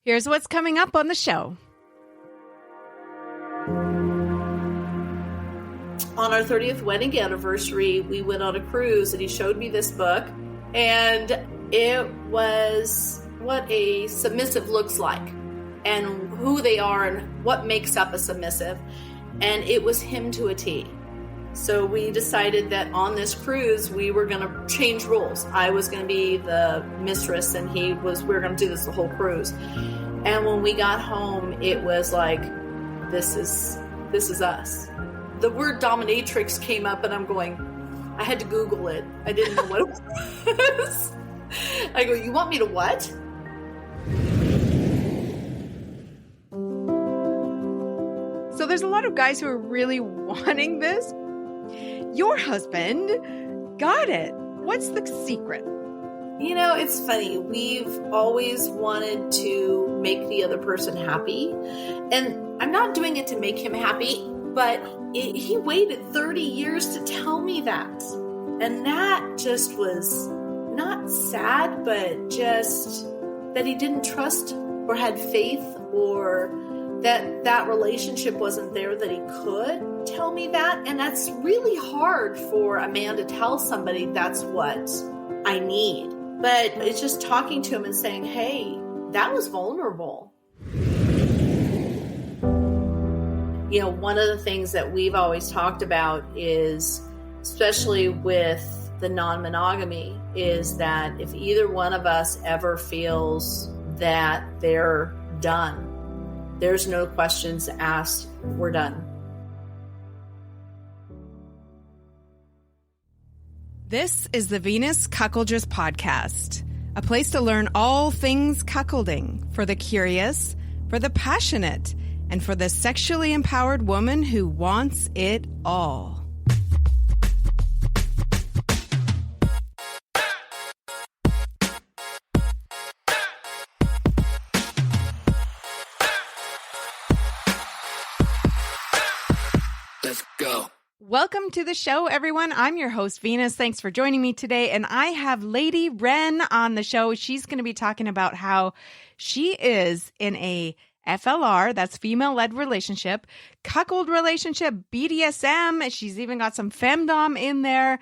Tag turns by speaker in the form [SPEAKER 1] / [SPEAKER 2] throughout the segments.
[SPEAKER 1] Here's what's coming up on the show.
[SPEAKER 2] On our 30th wedding anniversary, we went on a cruise and he showed me this book, and it was what a submissive looks like and who they are and what makes up a submissive. And it was him to a T. So we decided that on this cruise, we were going to change rules. I was going to be the mistress and we were going to do this the whole cruise. And when we got home, it was like, this is us. The word dominatrix came up and I'm going, I had to Google it. I didn't know what it was. I go, you want me to what?
[SPEAKER 1] So there's a lot of guys who are really wanting this. Your husband got it. What's the secret?
[SPEAKER 2] You know, it's funny. We've always wanted to make the other person happy. And I'm not doing it to make him happy, but he waited 30 years to tell me that. And that just was not sad, but just that he didn't trust or had faith, or that relationship wasn't there, that he could tell me that. And that's really hard for a man to tell somebody that's what I need. But it's just talking to him and saying, hey, that was vulnerable. You know, one of the things that we've always talked about is, especially with the non-monogamy, is that if either one of us ever feels that they're done, there's no questions asked, we're done.
[SPEAKER 1] This is the Venus Cuckoldress Podcast, a place to learn all things cuckolding for the curious, for the passionate, and for the sexually empowered woman who wants it all.
[SPEAKER 3] Let's go.
[SPEAKER 1] Welcome to the show, everyone. I'm your host, Venus. Thanks for joining me today. And I have Lady Ren on the show. She's going to be talking about how she is in a FLR, that's female-led relationship, cuckold relationship, BDSM. She's even got some Femdom in there.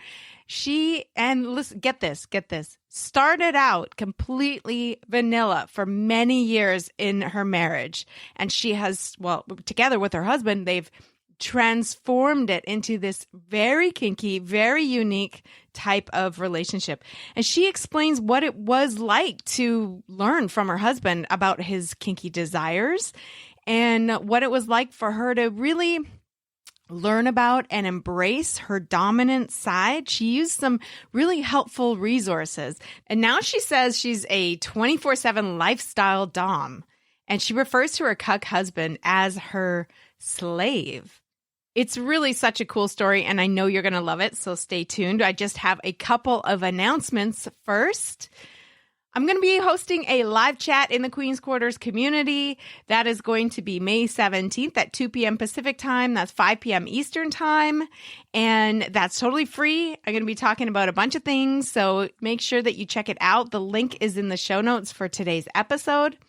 [SPEAKER 1] Listen, get this, started out completely vanilla for many years in her marriage. And she has, together with her husband, they've transformed it into this very kinky, very unique type of relationship. And she explains what it was like to learn from her husband about his kinky desires and what it was like for her to really learn about and embrace her dominant side. She used some really helpful resources. And now she says she's a 24/7 lifestyle dom. And she refers to her cuck husband as her slave. It's really such a cool story, and I know you're going to love it, so stay tuned. I just have a couple of announcements first. I'm going to be hosting a live chat in the Queen's Quarters community. That is going to be May 17th at 2 p.m. Pacific time. That's 5 p.m. Eastern time, and that's totally free. I'm going to be talking about a bunch of things, so make sure that you check it out. The link is in the show notes for today's episode.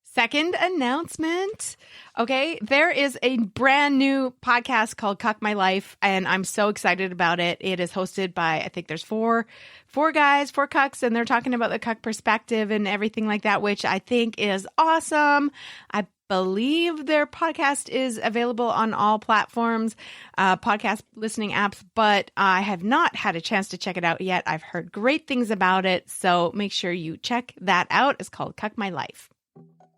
[SPEAKER 1] Second announcement. Okay, there is a brand new podcast called Cuck My Life, and I'm so excited about it. It is hosted by, I think there's four guys, four cucks, and they're talking about the cuck perspective and everything like that, which I think is awesome. I believe their podcast is available on all platforms, podcast listening apps, but I have not had a chance to check it out yet. I've heard great things about it, so make sure you check that out. It's called Cuck My Life.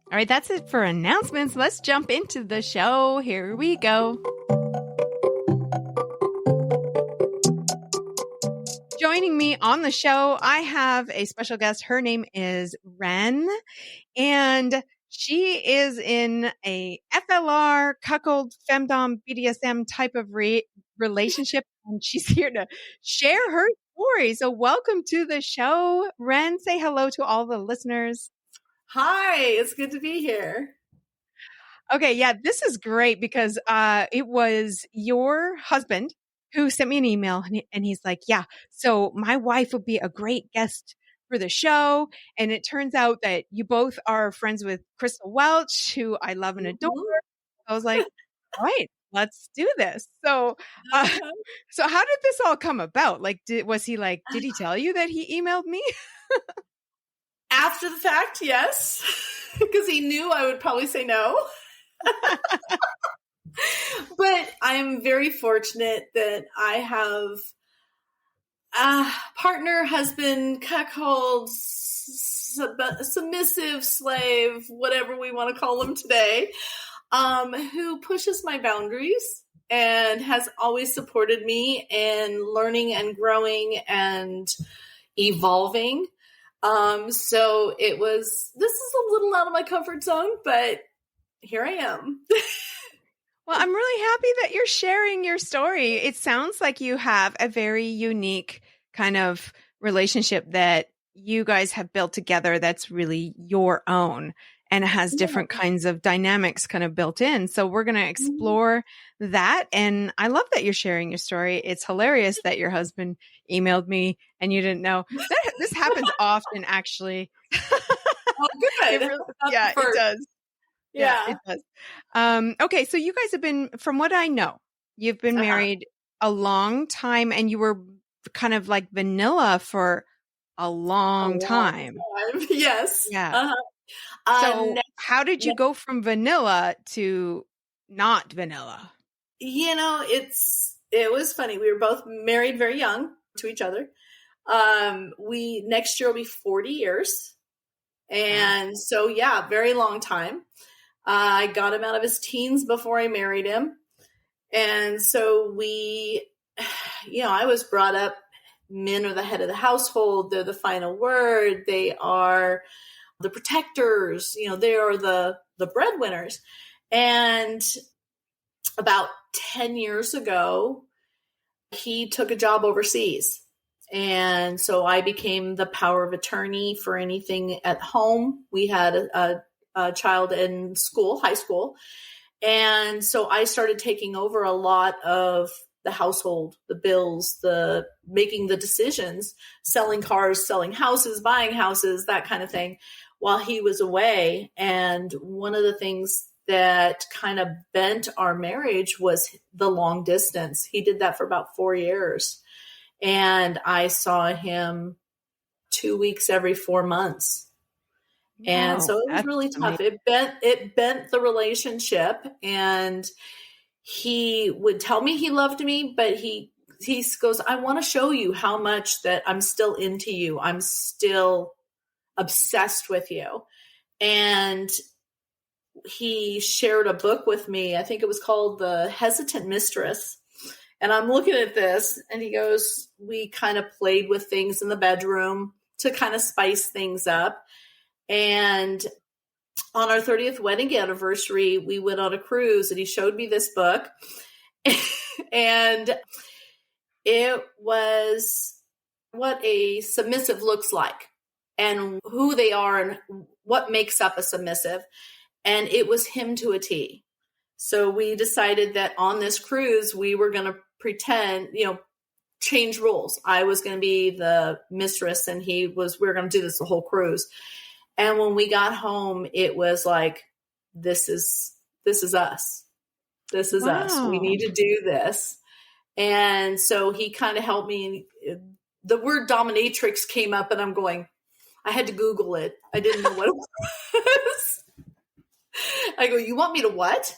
[SPEAKER 1] All right, that's it for announcements. Let's jump into the show. Here we go. Joining me on the show, I have a special guest. Her name is Ren, and she is in a FLR, cuckold, femdom, BDSM type of relationship, and she's here to share her story. So welcome to the show, Ren. Say hello to all the listeners.
[SPEAKER 2] Hi, it's good to be here.
[SPEAKER 1] Okay, yeah, this is great because it was your husband who sent me an email, and he's like, yeah, so my wife would be a great guest for the show. And it turns out that you both are friends with Crystal Welch, who I love and adore.
[SPEAKER 2] Mhm.
[SPEAKER 1] I was like, all right, let's do this. So, uh,
[SPEAKER 2] Uh-huh.
[SPEAKER 1] so how did this all come about? Like, did he tell you that he emailed me?
[SPEAKER 2] After the fact, yes, because he knew I would probably say no. But I'm very fortunate that I have a partner, husband, cuckold, submissive slave, whatever we want to call him today, who pushes my boundaries and has always supported me in learning and growing and evolving. So this is a little out of my comfort zone, but here I am.
[SPEAKER 1] Well, I'm really happy that you're sharing your story. It sounds like you have a very unique kind of relationship that you guys have built together that's really your own and has different kinds of dynamics kind of built in. So we're going to explore that. And I love that you're sharing your story. It's hilarious that your husband emailed me and you didn't know. This happens often, actually.
[SPEAKER 2] Oh, good.
[SPEAKER 1] It does. Yeah, it does. Okay, so you guys have been, from what I know, you've been married a long time and you were kind of like vanilla for a long time.
[SPEAKER 2] Yes.
[SPEAKER 1] Yeah. So how did you go from vanilla to not vanilla?
[SPEAKER 2] It was funny. We were both married very young to each other. We next year will be 40 years. And so, yeah, very long time. I got him out of his teens before I married him. And so I was brought up, men are the head of the household. They're the final word. They are the protectors. They are the breadwinners. And about 10 years ago, he took a job overseas. And so I became the power of attorney for anything at home. We had a child in school, high school. And so I started taking over a lot of the household, the bills, the making the decisions, selling cars, selling houses, buying houses, that kind of thing, while he was away. And one of the things that kind of bent our marriage was the long distance. He did that for about 4 years. And I saw him 2 weeks every 4 months. And so it was really tough. It bent the relationship, and he would tell me he loved me, but he goes, I want to show you how much that I'm still into you. I'm still obsessed with you. And he shared a book with me. I think it was called The Hesitant Mistress. And I'm looking at this, and he goes, we kind of played with things in the bedroom to kind of spice things up. And on our 30th wedding anniversary, we went on a cruise, and he showed me this book. And it was what a submissive looks like and who they are and what makes up a submissive. And it was him to a T. So we decided that on this cruise, we were going to pretend, change rules. I was going to be the mistress, and we were going to do this the whole cruise. And when we got home, it was like, this is us. This is us. We need to do this. And so he kind of helped me. And the word dominatrix came up, and I'm going, I had to Google it. I didn't know what it was. I go, you want me to what?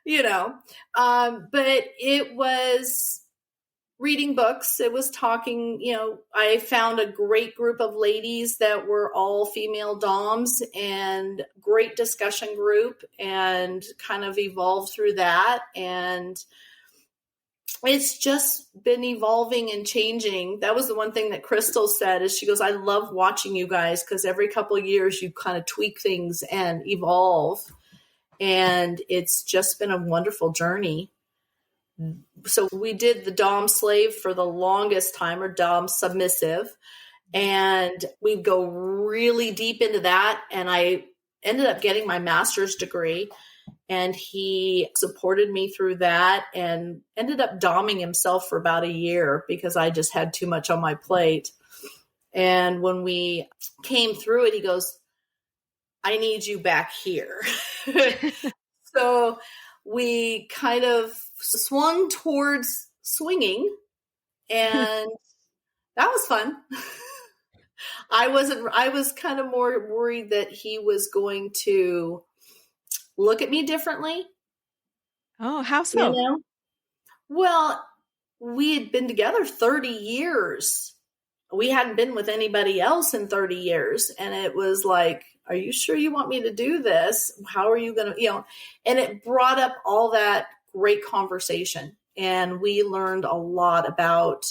[SPEAKER 2] But it was reading books. It was talking, I found a great group of ladies that were all female doms, and great discussion group, and kind of evolved through that. And it's just been evolving and changing. That was the one thing that Crystal said, is she goes, I love watching you guys, because every couple of years you kind of tweak things and evolve. And it's just been a wonderful journey. So we did the dom slave for the longest time, or dom submissive, and we'd go really deep into that. And I ended up getting my master's degree, and he supported me through that, and ended up doming himself for about a year because I just had too much on my plate. And when we came through it, he goes, I need you back here. So we kind of swung towards swinging, and that was fun. I was kind of more worried that he was going to look at me differently.
[SPEAKER 1] Oh, how so?
[SPEAKER 2] You know? Well, we had been together 30 years. We hadn't been with anybody else in 30 years. And it was like, are you sure you want me to do this? How are you going to, and it brought up all that great conversation. And we learned a lot about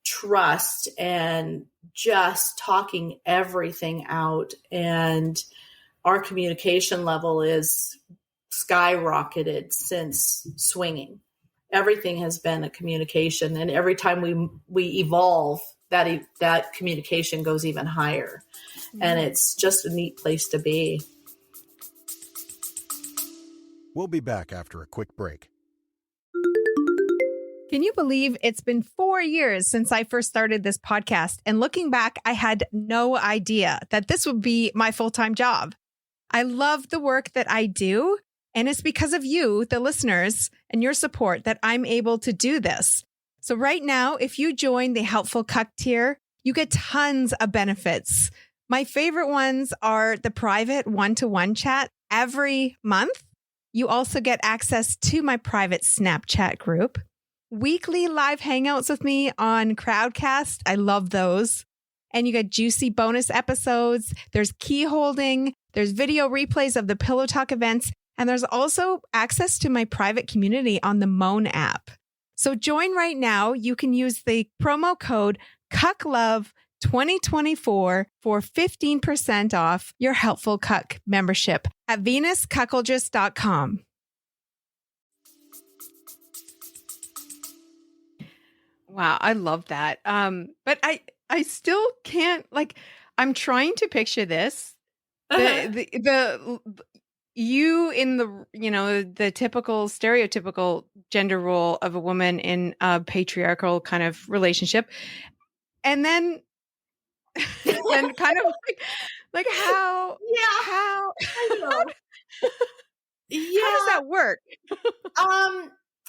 [SPEAKER 2] trust and just talking everything out. And our communication level is skyrocketed since swinging. Everything has been a communication. And every time we evolve, that communication goes even higher. And it's just a neat place to be.
[SPEAKER 4] We'll be back after a quick break.
[SPEAKER 1] Can you believe it's been 4 years since I first started this podcast? And looking back, I had no idea that this would be my full-time job. I love the work that I do. And it's because of you, the listeners, and your support that I'm able to do this. So right now, if you join the Helpful Cuck tier, you get tons of benefits. My favorite ones are the private one-to-one chat every month. You also get access to my private Snapchat group, weekly live hangouts with me on Crowdcast. I love those. And you get juicy bonus episodes. There's key holding. There's video replays of the Pillow Talk events. And there's also access to my private community on the Moan app. So join right now. You can use the promo code CUCKLOVE2024 for 15% off your Helpful Cuck membership at venuscuckoldress.com. Wow, I love that. But I still can't, I'm trying to picture this. You in the typical stereotypical gender role of a woman in a patriarchal kind of relationship. And then and kind of like how
[SPEAKER 2] I know. Yeah.
[SPEAKER 1] How does that work?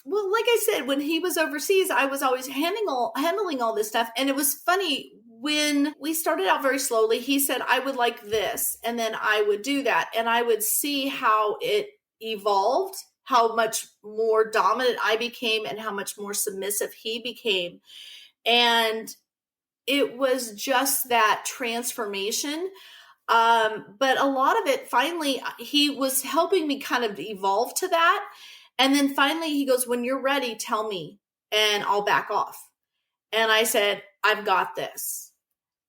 [SPEAKER 2] Well, like I said, when he was overseas, I was always handling all this stuff. And it was funny when we started out very slowly. He said, I would like this. And then I would do that. And I would see how it evolved, how much more dominant I became and how much more submissive he became. And it was just that transformation. But a lot of it, finally, he was helping me kind of evolve to that. And then finally he goes, when you're ready, tell me and I'll back off. And I said, I've got this.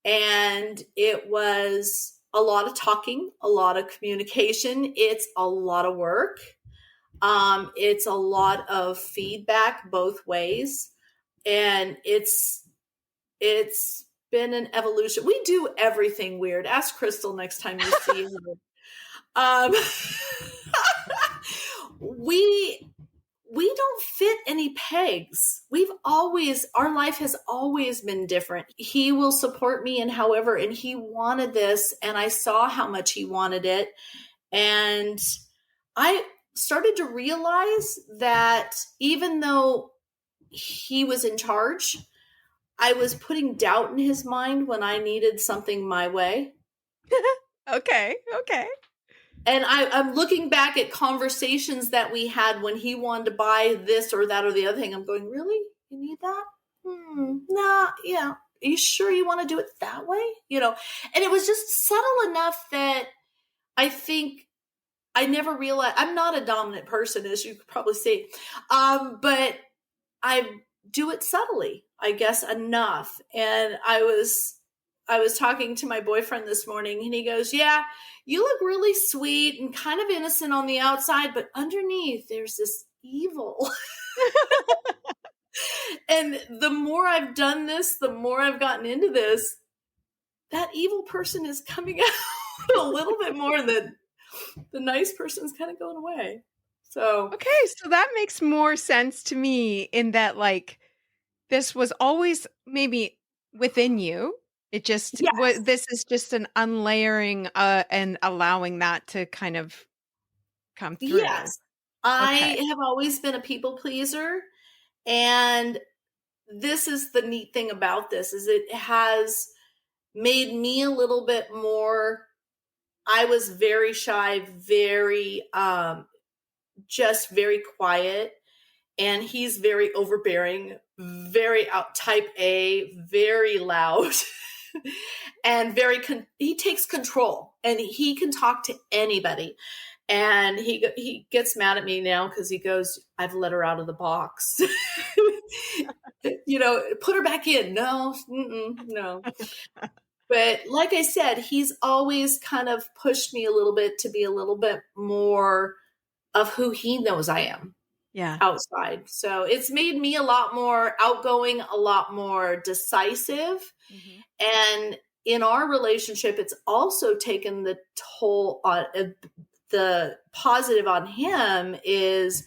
[SPEAKER 2] And it was a lot of talking, a lot of communication. It's a lot of work. It's a lot of feedback both ways. And it's been an evolution. We do everything weird. Ask Crystal next time you see her. We don't fit any pegs. Our life has always been different. He will support me in however, and he wanted this, and I saw how much he wanted it. And I started to realize that even though he was in charge, I was putting doubt in his mind when I needed something my way.
[SPEAKER 1] Okay.
[SPEAKER 2] And I'm looking back at conversations that we had when he wanted to buy this or that or the other thing. I'm going, really? You need that? Nah, yeah. Are you sure you want to do it that way? And it was just subtle enough that I think I never realized. I'm not a dominant person, as you could probably see. But I do it subtly, I guess, enough. And I was talking to my boyfriend this morning, and he goes, yeah, you look really sweet and kind of innocent on the outside, but underneath there's this evil. And the more I've done this, the more I've gotten into this, that evil person is coming out a little bit more than the nice person's kind of going away. So,
[SPEAKER 1] okay. So that makes more sense to me in that, this was always maybe within you. It just
[SPEAKER 2] Yes.
[SPEAKER 1] this is just an unlayering and allowing that to kind of come through.
[SPEAKER 2] Yes. I
[SPEAKER 1] Okay.
[SPEAKER 2] have always been a people pleaser, and this is the neat thing about this is it has made me a little bit more. I was very shy, very just very quiet, and he's very overbearing, very out type A, very loud. And he takes control, and he can talk to anybody. And he gets mad at me now because he goes, I've let her out of the box. Put her back in. No, no. But like I said, he's always kind of pushed me a little bit to be a little bit more of who he knows I am
[SPEAKER 1] Yeah.
[SPEAKER 2] outside. So it's made me a lot more outgoing, a lot more decisive. And in our relationship, it's also taken the toll on the positive on him is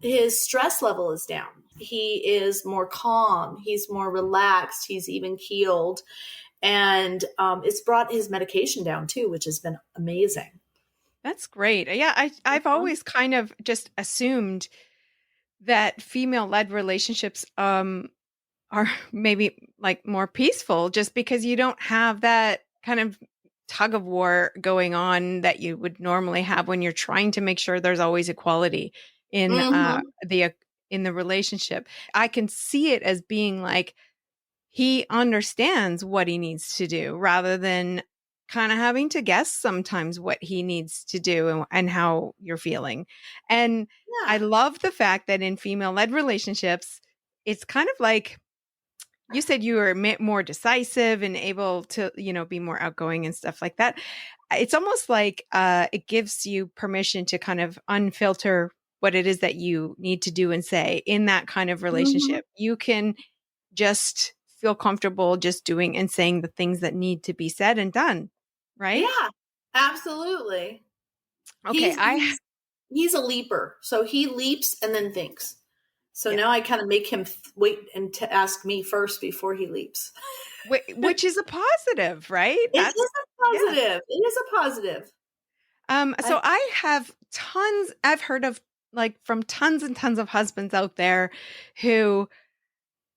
[SPEAKER 2] his stress level is down. He is more calm. He's more relaxed. He's even keeled. And it's brought his medication down too, which has been amazing.
[SPEAKER 1] That's great. Yeah, I've always kind of just assumed that female-led relationships are maybe like more peaceful just because you don't have that kind of tug of war going on that you would normally have when you're trying to make sure there's always equality in the relationship. I can see it as being like he understands what he needs to do rather than kind of having to guess sometimes what he needs to do and how you're feeling. And I love the fact that in female-led relationships, it's kind of like you said you were more decisive and able to, be more outgoing and stuff like that. It's almost like it gives you permission to kind of unfilter what it is that you need to do and say in that kind of relationship. You can just feel comfortable just doing and saying the things that need to be said and done. Right?
[SPEAKER 2] Yeah, absolutely.
[SPEAKER 1] Okay.
[SPEAKER 2] He's a leaper. So he leaps and then thinks. So now I kind of make him wait and to ask me first before he leaps.
[SPEAKER 1] Which is a positive, right?
[SPEAKER 2] It is a positive. Yeah. It is a positive.
[SPEAKER 1] So I have I've heard of from tons and tons of husbands out there who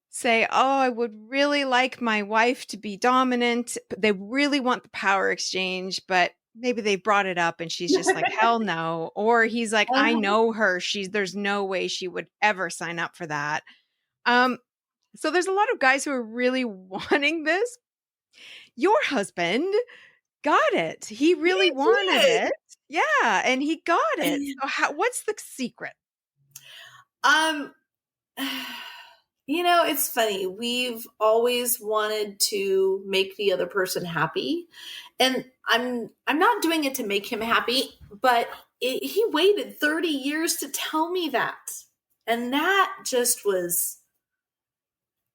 [SPEAKER 1] say, oh, I would really like my wife to be dominant. They really want the power exchange, but maybe they brought it up and she's just like, hell no. Or he's like, I know her. There's no way she would ever sign up for that. So there's a lot of guys who are really wanting this. Your husband got it. He really wanted it. Yeah. And he got it. So what's the secret?
[SPEAKER 2] It's funny. We've always wanted to make the other person happy. And I'm not doing it to make him happy, but he waited 30 years to tell me that. And that just was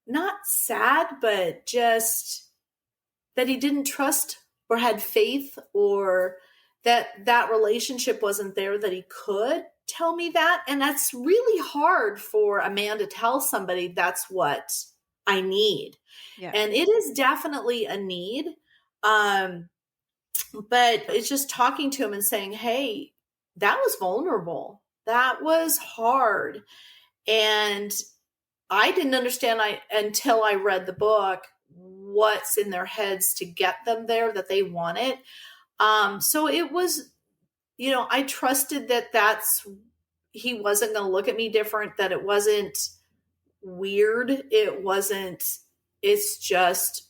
[SPEAKER 2] not sad, but just that he didn't trust or had faith or that relationship wasn't there, that he could tell me that. And that's really hard for a man to tell somebody that's what I need. Yeah. And it is definitely a need. But it's just talking to him and saying, hey, that was vulnerable. That was hard. And I didn't understand until I read the book what's in their heads to get them there, that they want it. So it was, I trusted that he wasn't going to look at me different, that it wasn't weird. It's just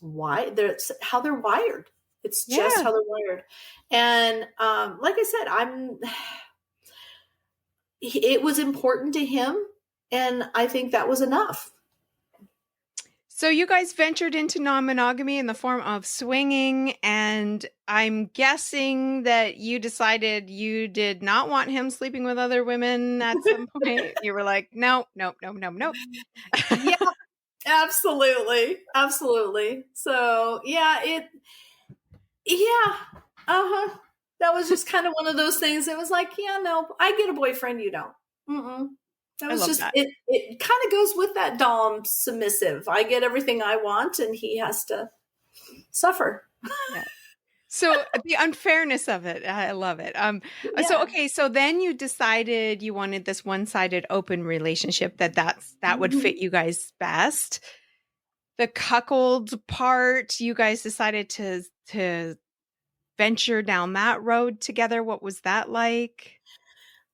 [SPEAKER 2] how they're wired. It's just how they're wired. And, like I said, it was important to him. And I think that was enough.
[SPEAKER 1] So you guys ventured into non-monogamy in the form of swinging, and I'm guessing that you decided you did not want him sleeping with other women at some point. You were like, no.
[SPEAKER 2] Yeah, absolutely. Absolutely. So that was just kind of one of those things. It was like, no, I get a boyfriend, you don't. Mm-mm. That was just, it kind of goes with that dom submissive. I get everything I want and he has to suffer.
[SPEAKER 1] Yeah. So the unfairness of it, I love it. So
[SPEAKER 2] Yeah.
[SPEAKER 1] okay, so then you decided you wanted this one-sided open relationship that would fit you guys best. The cuckold part, you guys decided to venture down that road together. What was that like?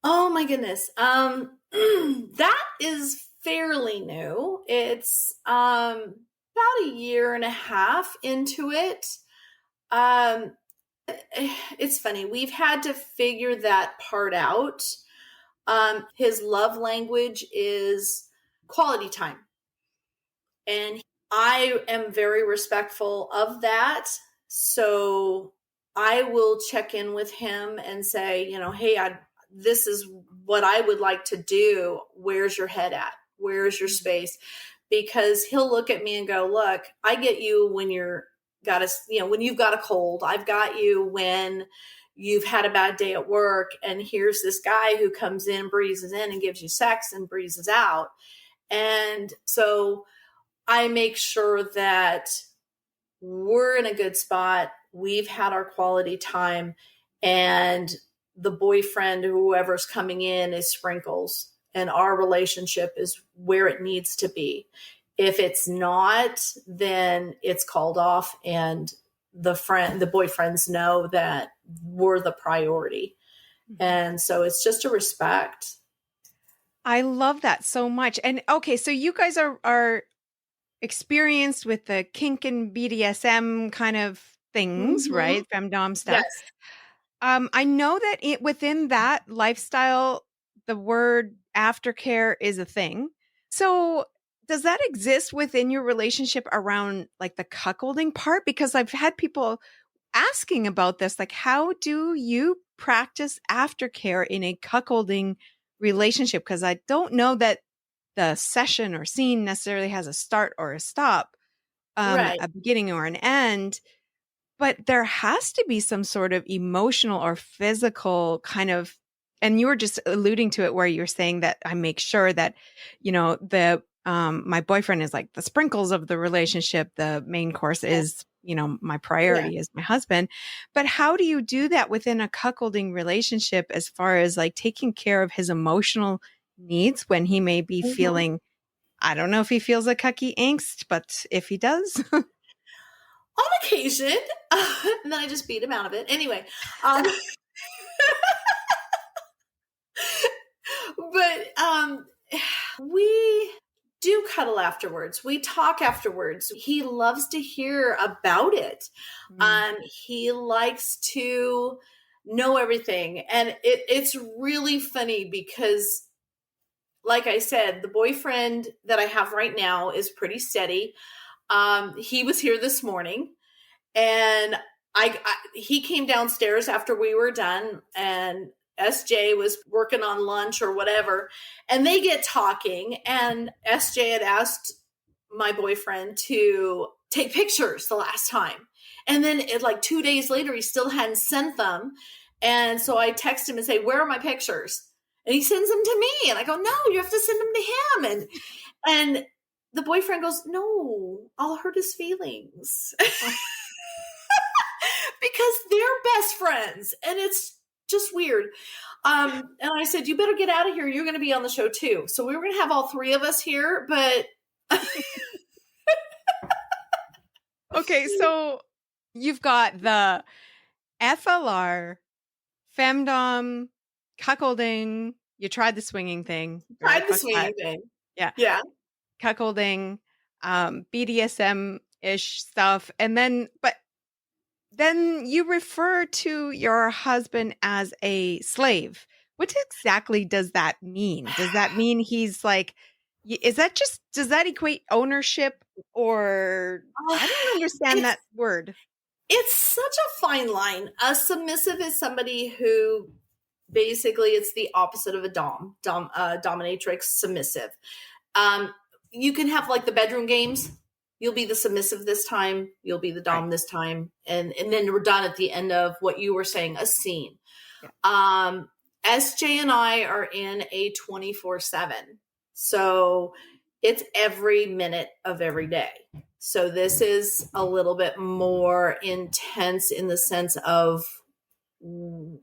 [SPEAKER 2] Oh my goodness. That is fairly new. It's about a year and a half into it. Um, it's funny. We've had to figure that part out. His love language is quality time. And I am very respectful of that. So I will check in with him and say, hey, this is what I would like to do. Where's your head at? Where's your space? Because he'll look at me and go, look, I get you when when you've got a cold. I've got you when you've had a bad day at work. And here's this guy who comes in, breezes in and gives you sex and breezes out. And so I make sure that we're in a good spot. We've had our quality time, and the boyfriend, whoever's coming in, is sprinkles, and our relationship is where it needs to be. If it's not, then it's called off, and the boyfriends know that we're the priority. And so it's just a respect.
[SPEAKER 1] I love that so much. And okay, so you guys are experienced with the kink and BDSM kind of things, right? Femdom stuff.
[SPEAKER 2] Yes.
[SPEAKER 1] I know that within that lifestyle, the word aftercare is a thing. So does that exist within your relationship around like the cuckolding part? Because I've had people asking about this, like, how do you practice aftercare in a cuckolding relationship? Because I don't know that the session or scene necessarily has a start or a stop,
[SPEAKER 2] Right.
[SPEAKER 1] a beginning or an end, but there has to be some sort of emotional or physical kind of, and you were just alluding to it where you're saying that I make sure that, my boyfriend is like the sprinkles of the relationship. The main course is, my priority is my husband. But how do you do that within a cuckolding relationship as far as like taking care of his emotional needs when he may be feeling, I don't know if he feels a cucky angst, but if he does.
[SPEAKER 2] On occasion, and then I just beat him out of it. Anyway, but we do cuddle afterwards. We talk afterwards. He loves to hear about it. He likes to know everything, and it's really funny because, like I said, the boyfriend that I have right now is pretty steady. He was here this morning, and he came downstairs after we were done, and SJ was working on lunch or whatever, and they get talking, and SJ had asked my boyfriend to take pictures the last time. And then 2 days later, he still hadn't sent them. And so I text him and say, where are my pictures? And he sends them to me. And I go, no, you have to send them to him. And the boyfriend goes, no, I'll hurt his feelings. Because they're best friends. And it's just weird. And I said, you better get out of here. You're going to be on the show too. So we were going to have all three of us here, but.
[SPEAKER 1] Okay, so you've got the FLR, Femdom, cuckolding. You tried the swinging thing.
[SPEAKER 2] Tried the swinging thing.
[SPEAKER 1] Yeah.
[SPEAKER 2] Yeah.
[SPEAKER 1] Cuckolding, BDSM-ish stuff. But then you refer to your husband as a slave. What exactly does that mean? Does that mean he's like, does that equate ownership, or I don't understand that word.
[SPEAKER 2] It's such a fine line. A submissive is somebody who basically it's the opposite of a dominatrix submissive. You can have like the bedroom games. You'll be the submissive this time. You'll be the dom this time. And then we're done at the end of what you were saying, a scene. Yeah. SJ and I are in a 24/7. So It's every minute of every day. So this is a little bit more intense in the sense of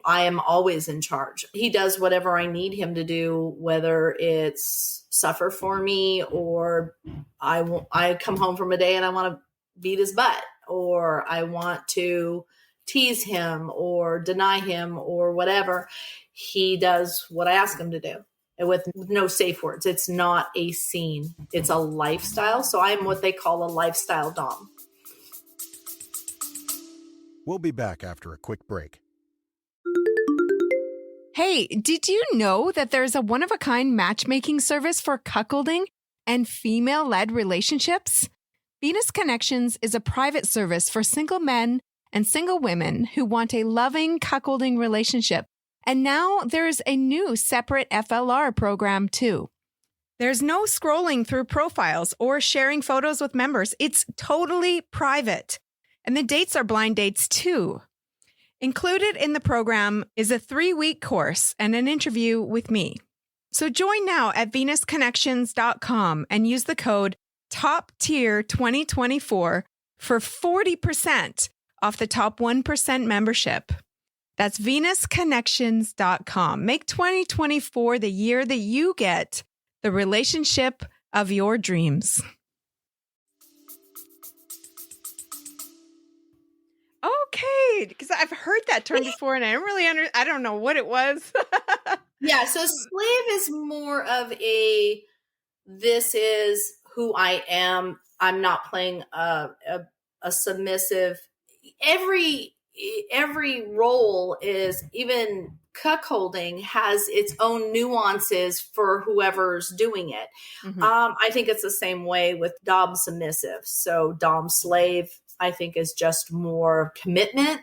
[SPEAKER 2] I am always in charge. He does whatever I need him to do, whether it's suffer for me or I come home from a day and I want to beat his butt, or I want to tease him or deny him or whatever. He does what I ask him to do with no safe words. It's not a scene. It's a lifestyle. So I'm what they call a lifestyle dom.
[SPEAKER 4] We'll be back after a quick break.
[SPEAKER 1] Hey, did you know that there's a one-of-a-kind matchmaking service for cuckolding and female-led relationships? Venus Connections is a private service for single men and single women who want a loving cuckolding relationship. And now there's a new separate FLR program too. There's no scrolling through profiles or sharing photos with members. It's totally private. And the dates are blind dates too. Included in the program is a 3-week course and an interview with me. So join now at venusconnections.com and use the code TOPTIER2024 for 40% off the top 1% membership. That's venusconnections.com. Make 2024 the year that you get the relationship of your dreams. Okay, because I've heard that term before and I don't really I don't know what it was.
[SPEAKER 2] Yeah, so slave is more of a, this is who I am. I'm not playing a submissive. Every role is, even cuckolding has its own nuances for whoever's doing it.
[SPEAKER 1] Mm-hmm.
[SPEAKER 2] I think it's the same way with dom submissive. So dom slave, I think, is just more commitment.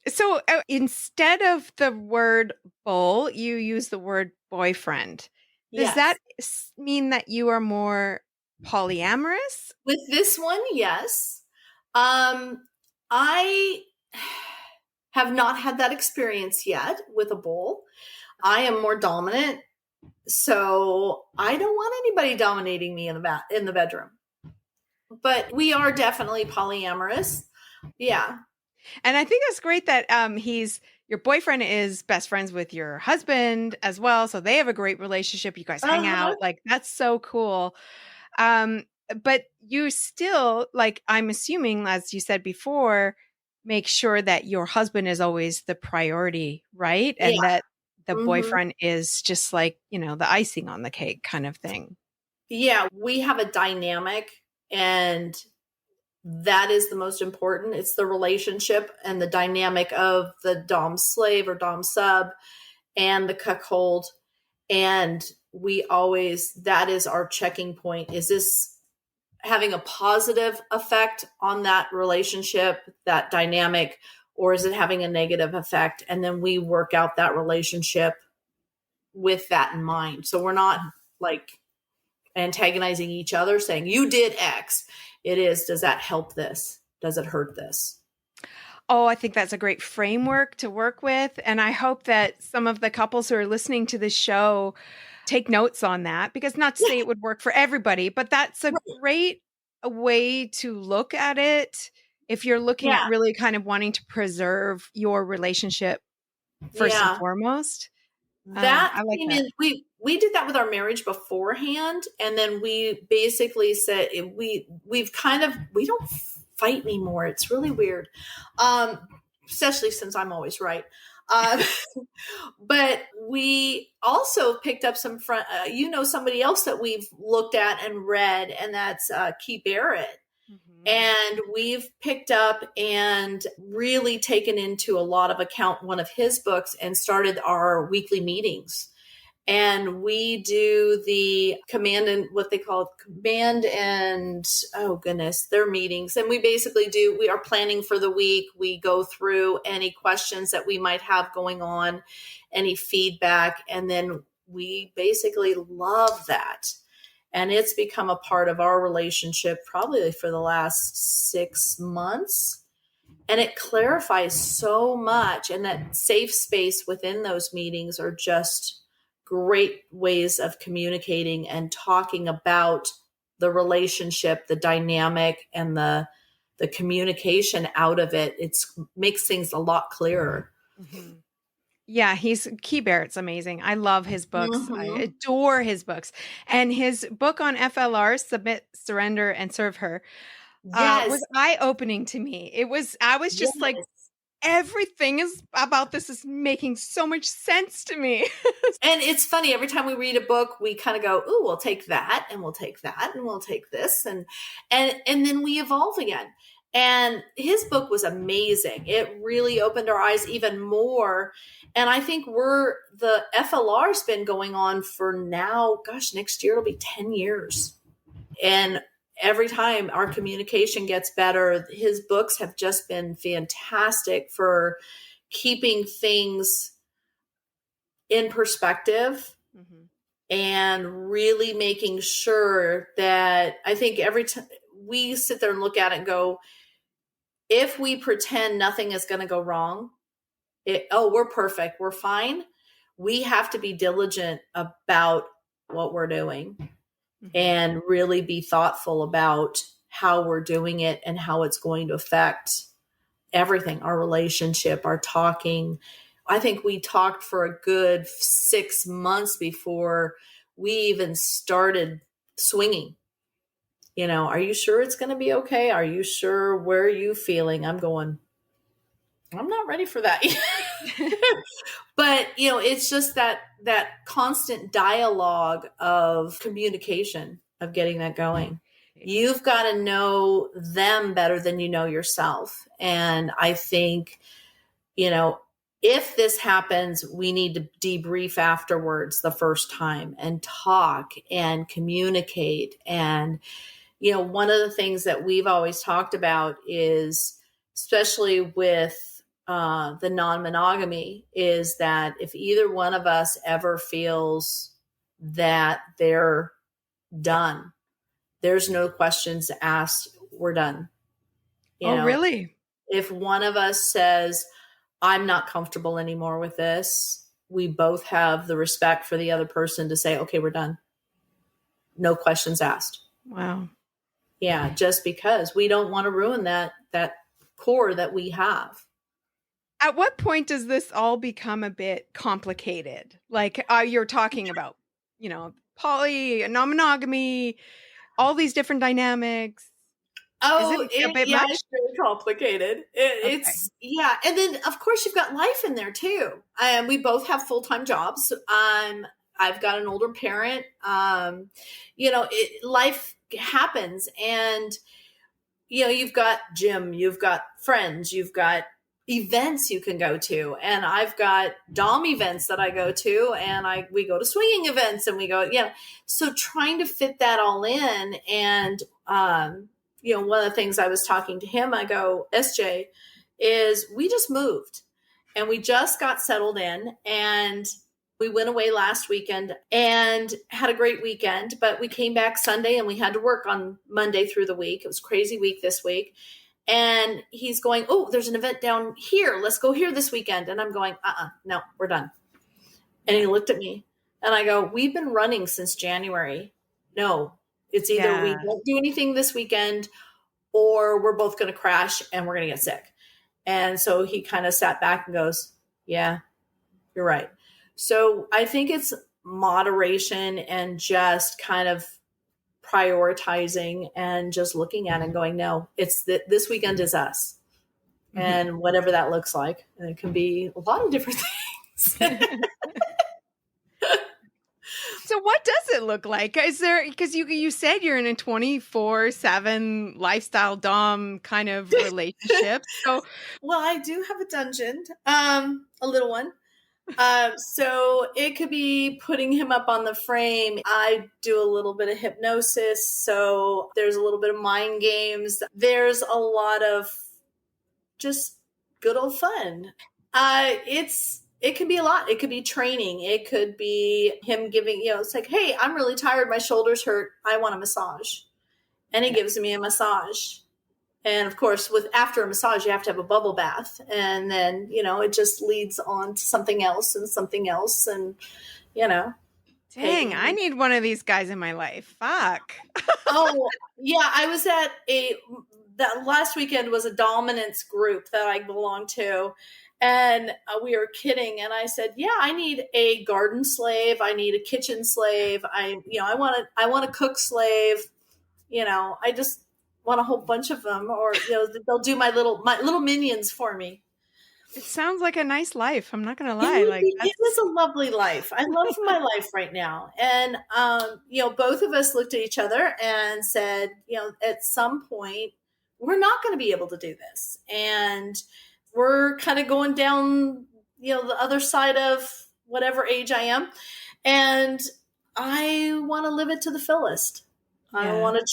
[SPEAKER 1] So instead of the word bull, you use the word boyfriend. Does that mean that you are more polyamorous?
[SPEAKER 2] With this one, yes. I have not had that experience yet with a bull. I am more dominant, so I don't want anybody dominating me in the bedroom. But we are definitely polyamorous. Yeah.
[SPEAKER 1] And I think it's great that your boyfriend is best friends with your husband as well. So they have a great relationship. You guys hang out. Like, that's so cool. But you still, like, I'm assuming, as you said before, make sure that your husband is always the priority, right? And that the boyfriend is just like, the icing on the cake kind of thing.
[SPEAKER 2] Yeah, we have a dynamic, and that is the most important. It's the relationship and the dynamic of the dom slave or dom sub and the cuckold. And that is our checking point. Is this having a positive effect on that relationship, that dynamic, or is it having a negative effect? And then we work out that relationship with that in mind. So we're not like antagonizing each other saying, you did X. It is, does that help this? Does it hurt this?
[SPEAKER 1] Oh, I think that's a great framework to work with. And I hope that some of the couples who are listening to this show take notes on that, because not to say it would work for everybody, but that's a great way to look at it if you're looking at really kind of wanting to preserve your relationship first and foremost.
[SPEAKER 2] That
[SPEAKER 1] I like
[SPEAKER 2] came
[SPEAKER 1] that.
[SPEAKER 2] in, we did that with our marriage beforehand, and then we basically said we don't fight anymore. It's really weird, especially since I'm always right. But we also picked up some somebody else that we've looked at and read, and that's Key Barrett. Mm-hmm. And we've picked up and really taken into a lot of account one of his books and started our weekly meetings. And we do the command and their meetings. And we basically we are planning for the week. We go through any questions that we might have going on, any feedback. And then we basically love that. And it's become a part of our relationship probably for the last 6 months. And it clarifies so much. And that safe space within those meetings are just great ways of communicating and talking about the relationship, the dynamic, and the communication out of it. It's makes things a lot clearer.
[SPEAKER 1] Mm-hmm. Yeah, Key Barrett's amazing. I love his books. I
[SPEAKER 2] Mm-hmm.
[SPEAKER 1] adore his books. And his book on FLR, Submit, Surrender, and Serve Her,
[SPEAKER 2] Yes.
[SPEAKER 1] was eye-opening to me. I was just like,
[SPEAKER 2] Yes.
[SPEAKER 1] everything is about this is making so much sense to me.
[SPEAKER 2] And it's funny, every time we read a book, we kind of go, ooh, we'll take that, and we'll take that, and we'll take this, and then we evolve again. And his book was amazing. It really opened our eyes even more. And I think the FLR's been going on for now, gosh, next year it'll be 10 years. And every time our communication gets better, his books have just been fantastic for keeping things in perspective, mm-hmm. and really making sure that, I think every time we sit there and look at it and go, if we pretend nothing is going to go wrong, we're perfect, we're fine. We have to be diligent about what we're doing, mm-hmm. and really be thoughtful about how we're doing it and how it's going to affect everything, our relationship, our talking. I think we talked for a good 6 months before we even started swinging. Are you sure it's going to be okay? Are you sure? Where are you feeling? I'm going, I'm not ready for that. But, it's just that constant dialogue of communication, of getting that going. You've got to know them better than you know yourself. And I think, if this happens, we need to debrief afterwards the first time and talk and communicate. And, one of the things that we've always talked about is, especially with the non-monogamy, is that if either one of us ever feels that they're done, there's no questions asked, we're done.
[SPEAKER 1] Really?
[SPEAKER 2] If one of us says, I'm not comfortable anymore with this, we both have the respect for the other person to say, okay, we're done. No questions asked.
[SPEAKER 1] Wow.
[SPEAKER 2] Yeah, just because we don't want to ruin that core that we have.
[SPEAKER 1] At what point does this all become a bit complicated? Like you're talking about, poly, non-monogamy, all these different dynamics.
[SPEAKER 2] Oh,
[SPEAKER 1] it's
[SPEAKER 2] very complicated. It's, yeah. And then, of course, you've got life in there, too. We both have full-time jobs. I've got an older parent. Life happens. And, you've got gym, you've got friends, you've got events you can go to. And I've got Dom events that I go to, and we go to swinging events, and we go, So trying to fit that all in. And, one of the things I was talking to him, I go, SJ, is we just moved and we just got settled in, and we went away last weekend and had a great weekend, but we came back Sunday and we had to work on Monday through the week. It was a crazy week this week. And he's going, oh, there's an event down here. Let's go here this weekend. And I'm going, no, we're done. And he looked at me and I go, we've been running since January. No, it's either we won't do anything this weekend or we're both going to crash and we're going to get sick. And so he kind of sat back and goes, yeah, you're right. So I think it's moderation and just kind of prioritizing and just looking at it and going, no, it's this weekend is us. Mm-hmm. And whatever that looks like. And it can be a lot of different things.
[SPEAKER 1] So what does it look like? Is there, because you said you're in a 24/7 lifestyle dom kind of relationship. So,
[SPEAKER 2] well, I do have a dungeon, a little one. So it could be putting him up on the frame. I do a little bit of hypnosis. So there's a little bit of mind games. There's a lot of just good old fun. It can be a lot. It could be training. It could be him giving, it's like, hey, I'm really tired. My shoulders hurt. I want a massage. And he gives me a massage. And of course, after a massage, you have to have a bubble bath. And then, it just leads on to something else and something else. And,
[SPEAKER 1] Dang, I need one of these guys in my life. Fuck.
[SPEAKER 2] Oh, yeah. I was at that last weekend was a dominance group that I belonged to. And we were kidding. And I said, yeah, I need a garden slave. I need a kitchen slave. I want a cook slave. I just want a whole bunch of them, or, they'll do my little minions for me.
[SPEAKER 1] It sounds like a nice life. I'm not going to lie.
[SPEAKER 2] It was a lovely life. I love my life right now. And, both of us looked at each other and said, at some point, we're not going to be able to do this. And we're kind of going down, the other side of whatever age I am. And I want to live it to the fullest. Yeah. I want to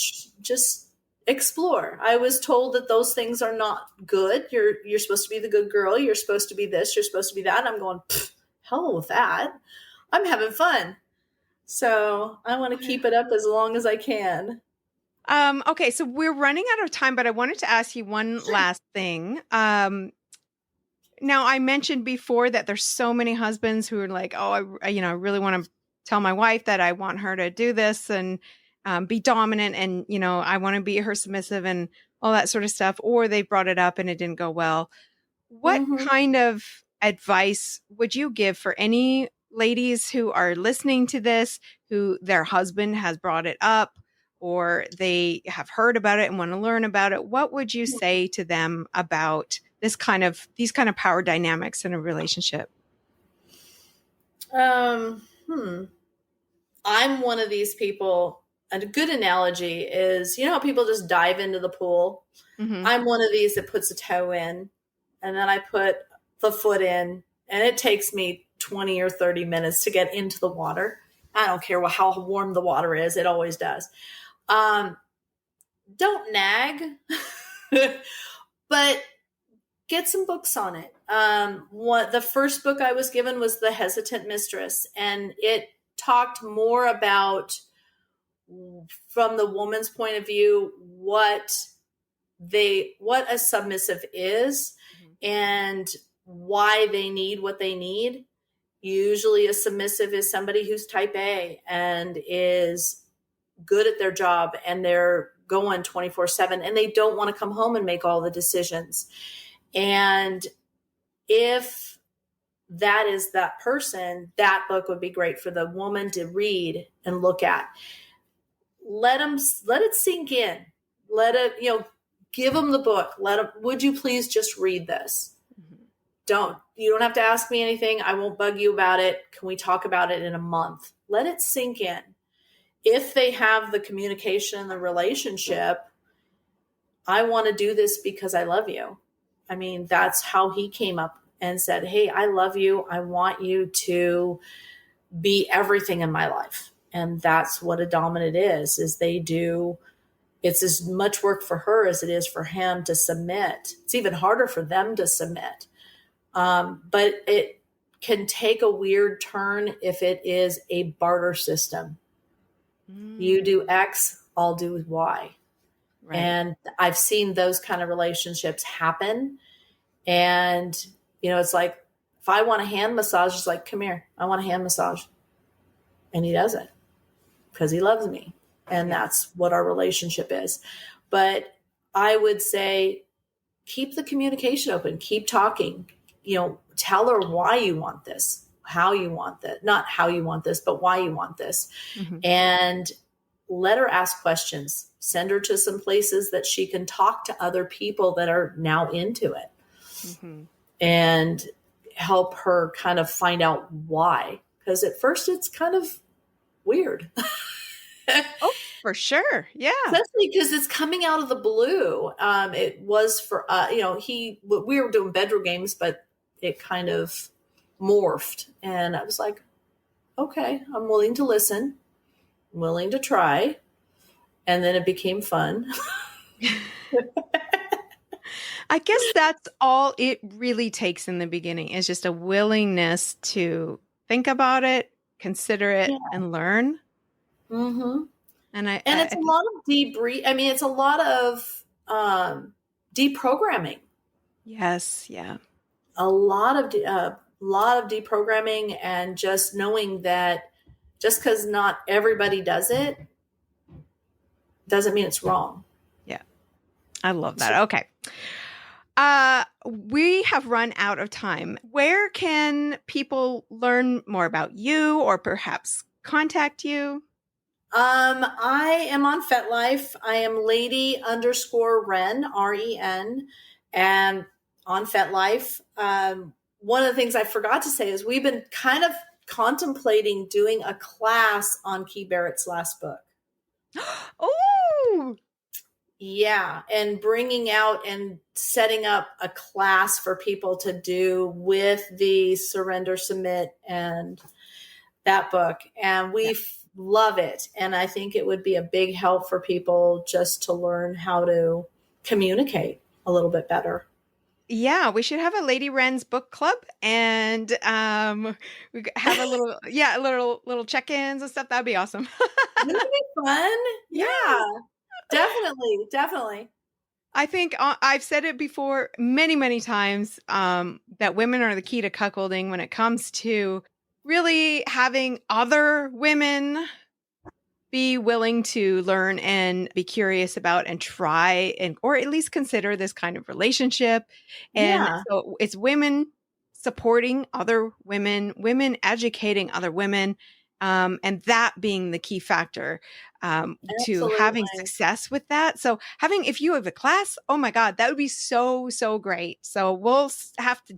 [SPEAKER 2] just explore. I was told that those things are not good. You're supposed to be the good girl. You're supposed to be this. You're supposed to be that. And I'm going, hell with that. I'm having fun. So I want to keep it up as long as I can.
[SPEAKER 1] Okay, so we're running out of time, but I wanted to ask you one last thing. Now, I mentioned before that there's so many husbands who are like, oh, I really want to tell my wife that I want her to do this and be dominant, and I want to be her submissive and all that sort of stuff, or they brought it up and it didn't go well. What kind of advice would you give for any ladies who are listening to this, who their husband has brought it up, or they have heard about it and want to learn about it? What would you say to them about these kind of power dynamics in a relationship?
[SPEAKER 2] I'm one of these people. And a good analogy is, how people just dive into the pool. Mm-hmm. I'm one of these that puts a toe in, and then I put the foot in, and it takes me 20 or 30 minutes to get into the water. I don't care how warm the water is. It always does. Don't nag, but get some books on it. The first book I was given was The Hesitant Mistress, and it talked more about, from the woman's point of view, what a submissive is, and why they need what they need. Usually a submissive is somebody who's type A and is good at their job, and they're going 24/7, and they don't want to come home and make all the decisions. And if that is that person, that book would be great for the woman to read and look at. Let it sink in. Let it, give them the book. Would you please just read this? Mm-hmm. You don't have to ask me anything. I won't bug you about it. Can we talk about it in a month? Let it sink in. If they have the communication and the relationship, I want to do this because I love you. I mean, that's how he came up and said, hey, I love you. I want you to be everything in my life. And that's what a dominant is they do. It's as much work for her as it is for him to submit. It's even harder for them to submit. But it can take a weird turn if it is a barter system. You do X, I'll do Y. Right. And I've seen those kind of relationships happen. And, it's like, if I want a hand massage, it's like, come here, I want a hand massage. And he does it because he loves me. And that's what our relationship is. But I would say, keep the communication open, keep talking, tell her why you want this, how you want that, not how you want this, but why you want this. Mm-hmm. And let her ask questions, send her to some places that she can talk to other people that are now into it. Mm-hmm. And help her kind of find out why. Because at first it's kind of weird.
[SPEAKER 1] Oh, for sure. Yeah.
[SPEAKER 2] Especially because it's coming out of the blue. It was for, we were doing bedroom games, but it kind of morphed. And I was like, okay, I'm willing to listen, willing to try. And then it became fun.
[SPEAKER 1] I guess that's all it really takes in the beginning, is just a willingness to think about it, consider it, and learn.
[SPEAKER 2] Mm-hmm. And it's a lot of it's a lot of deprogramming.
[SPEAKER 1] Yes. Yeah.
[SPEAKER 2] A lot of deprogramming, and just knowing that just because not everybody does it doesn't mean it's wrong.
[SPEAKER 1] Yeah. I love that. Okay. We have run out of time. Where can people learn more about you or perhaps contact you?
[SPEAKER 2] I am on FetLife. I am Lady_Ren, REN, and on FetLife. One of the things I forgot to say is we've been kind of contemplating doing a class on Key Barrett's last book.
[SPEAKER 1] Oh,
[SPEAKER 2] yeah. And bringing out and setting up a class for people to do with the Surrender, Submit, and that book. And we love it. And I think it would be a big help for people just to learn how to communicate a little bit better.
[SPEAKER 1] yeah. We should have a Lady Wren's book club, and we have a little check-ins and stuff. That'd be awesome.
[SPEAKER 2] Wouldn't it be fun? Yeah, definitely.
[SPEAKER 1] I think I've said it before many, many times that women are the key to cuckolding when it comes to really having other women be willing to learn and be curious about and try or at least consider this kind of relationship. And so it's women supporting other women educating other women, and that being the key factor to having success with that. So if you have a class, oh my God, that would be so, so great. So we'll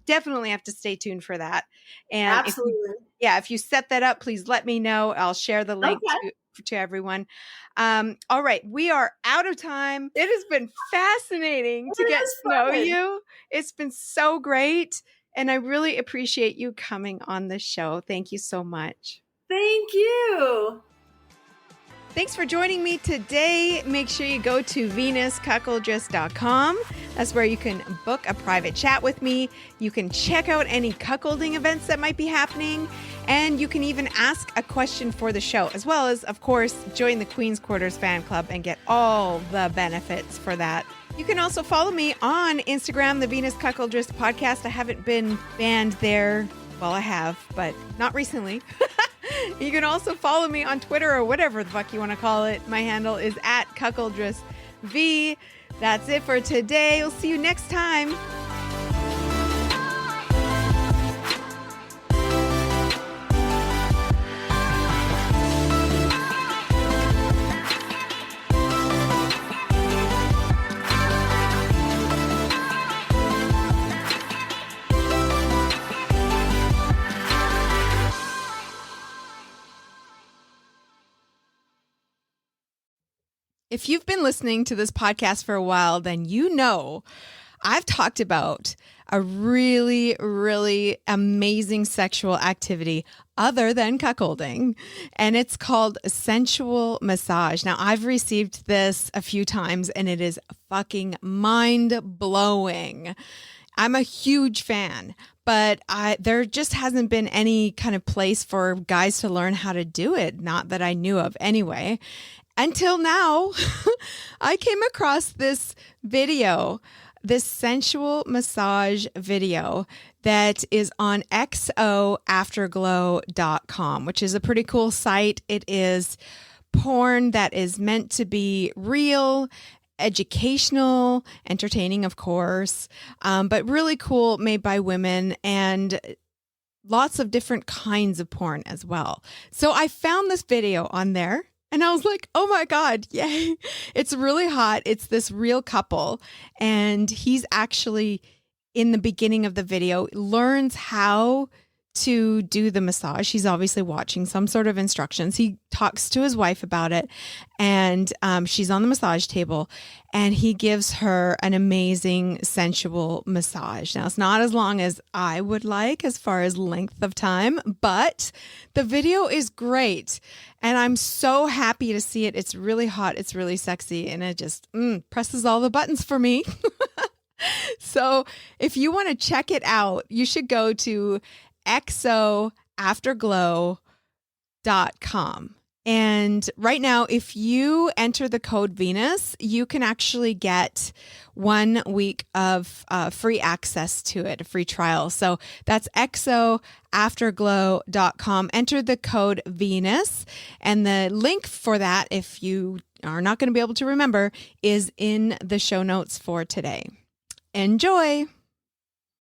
[SPEAKER 1] definitely have to stay tuned for that. And
[SPEAKER 2] absolutely.
[SPEAKER 1] If you set that up, please let me know. I'll share the link to everyone. All right. We are out of time. It has been fascinating to get to know you. It's been so great. And I really appreciate you coming on the show. Thank you so much.
[SPEAKER 2] Thank you.
[SPEAKER 1] Thanks for joining me today. Make sure you go to venuscuckoldress.com. That's where you can book a private chat with me. You can check out any cuckolding events that might be happening. And you can even ask a question for the show, as well as, of course, join the Queen's Quarters fan club and get all the benefits for that. You can also follow me on Instagram, the Venus Cuckoldress Podcast. I haven't been banned there. Well, I have, but not recently. You can also follow me on Twitter or whatever the fuck you want to call it. My handle is @CuckoldressV. That's it for today. We'll see you next time. If you've been listening to this podcast for a while, then you know I've talked about a really, really amazing sexual activity other than cuckolding, and it's called sensual massage. Now, I've received this a few times, and it is fucking mind-blowing. I'm a huge fan, but there just hasn't been any kind of place for guys to learn how to do it, not that I knew of anyway. Until now, I came across this video, this sensual massage video that is on exoafterglow.com, which is a pretty cool site. It is porn that is meant to be real, educational, entertaining, of course, but really cool, made by women, and lots of different kinds of porn as well. So I found this video on there. And I was like, oh my God, yay. It's really hot. It's this real couple. And he's actually, in the beginning of the video, learns how to do the massage. He's obviously watching some sort of instructions. He talks to his wife about it. And she's on the massage table. And he gives her an amazing sensual massage. Now, it's not as long as I would like as far as length of time, but the video is great. And I'm so happy to see it. It's really hot. It's really sexy. And it just presses all the buttons for me. So if you want to check it out, you should go to exoafterglow.com. And right now, if you enter the code Venus, you can actually get 1 week of free access to it, a free trial. So that's exoafterglow.com. Enter the code Venus. And the link for that, if you are not going to be able to remember, is in the show notes for today. Enjoy.